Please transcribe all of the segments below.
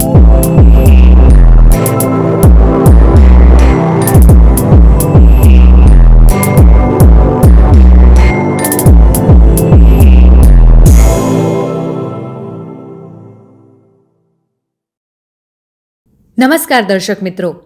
નમસ્કાર દર્શક મિત્રો,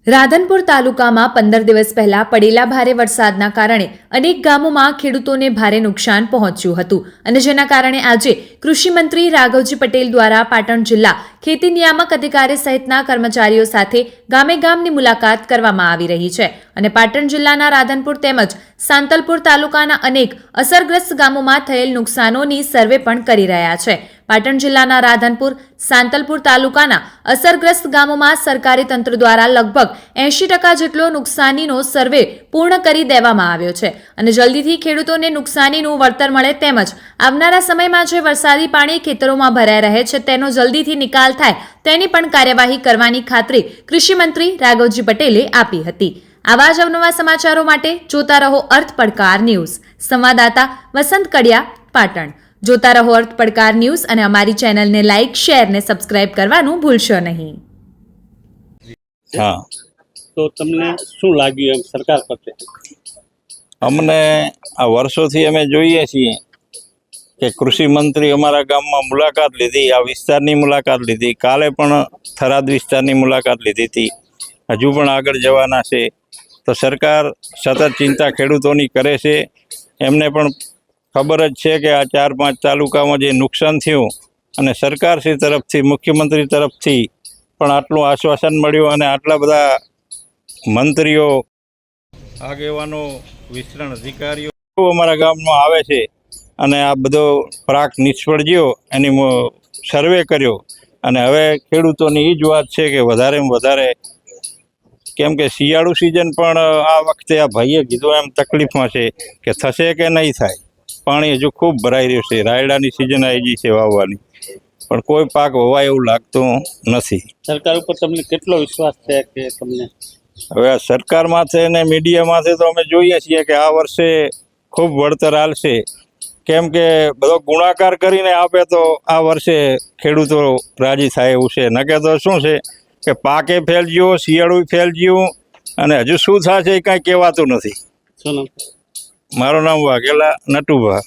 રાધનપુર તાલુકામાં 15 દિવસ પહેલા પડેલા ભારે વરસાદના કારણે અનેક ગામોમાં ખેડૂતોને ભારે નુકસાન પહોંચ્યું હતું અને જેના કારણે આજે કૃષિ મંત્રી રાઘવજી પટેલ દ્વારા પાટણ જિલ્લા ખેતી નિયામક અધિકારી સહિતના કર્મચારીઓ સાથે ગામે ગામની મુલાકાત કરવામાં આવી રહી છે અને પાટણ જિલ્લાના રાધનપુર તેમજ સાંતલપુર તાલુકાના અનેક અસરગ્રસ્ત ગામોમાં થયેલ નુકસાનોની સર્વે પણ કરી રહ્યા છે. પાટણ જિલ્લાના રાધનપુર, સાંતલપુર તાલુકાના અસરગ્રસ્ત ગામોમાં સરકારી તંત્ર દ્વારા લગભગ 80% જેટલો નુકસાનીનો સર્વે પૂર્ણ કરી દેવામાં આવ્યો છે અને જલ્દીથી ખેડૂતોને નુકસાનીનું વળતર મળે તેમજ આવનારા સમયમાં જે વરસાદી પાણી ખેતરોમાં ભરાઈ રહે છે તેનો જલ્દીથી નિકાલ થાય તેની પણ કાર્યવાહી કરવાની ખાતરી કૃષિ મંત્રી રાઘવજી પટેલે આપી હતી. આવા જ અવનવા સમાચારો માટે જોતા રહો અર્થ પડકાર ન્યૂઝ. સંવાદદાતા વસંત કડિયા, પાટણ. જોતા રહો અર્થ પડકાર ન્યૂઝ અને અમારી ચેનલને લાઇક, શેર ને સબસ્ક્રાઇબ કરવાનું ભૂલશો નહીં. હા, તો તમને શું લાગ્યું એમ સરકાર પ્રત્યે? અમને આ વર્ષોથી અમે જોઈએ છીએ કે કૃષિ મંત્રી અમારા ગામમાં મુલાકાત લીધી, આ વિસ્તારની મુલાકાત લીધી, કાલે પણ થરાદ વિસ્તારની મુલાકાત લીધી હતી, હજુ પણ આગળ જવાના છે. તો સરકાર સતત ચિંતા ખેડૂતોની કરે છે. એમને પણ ખબર જ છે કે આ 4-5 તાલુકામાં જે નુકસાન થયું અને સરકારશ્રી તરફથી, મુખ્યમંત્રી તરફથી પણ આટલું આશ્વાસન મળ્યું અને આટલા બધા મંત્રીઓ, આગેવાનો, વિસ્તરણ અધિકારીઓ અમારા ગામમાં આવે છે અને આ બધો પ્રાક નિષ્ફળ ગયો એની સર્વે કર્યો અને હવે ખેડૂતોની એ જ વાત છે કે વધારેમાં વધારે, કેમ કે શિયાળુ સિઝન પણ આ વખતે આ ભાઈએ કીધું એમ તકલીફમાં છે કે થશે કે નહીં થાય. પાણી હજુ ખૂબ ભરાઈ રહ્યું છે. રાયડાની સિઝન આવી ગઈ છે વાવવાની, પણ કોઈ પાક વવાય એવું લાગતું નથી. સરકાર ઉપર તમને કેટલો વિશ્વાસ છે કે તમને? હવે આ સરકારમાંથી અને મીડિયામાંથી તો અમે જોઈએ છીએ કે આ વર્ષે ખૂબ વળતર આલશે, કેમ કે બધો ગુણાકાર કરીને આપે તો આ વર્ષે ખેડૂતો રાજી થાય એવું છે. નકે તો શું છે કે પાકે ફેલ ગયો, શિયાળું ફેલ ગયું અને હજુ શું થશે એ કાંઈ કહેવાતું નથી. શું નામ? મારું નામ વાઘેલા નટુભા.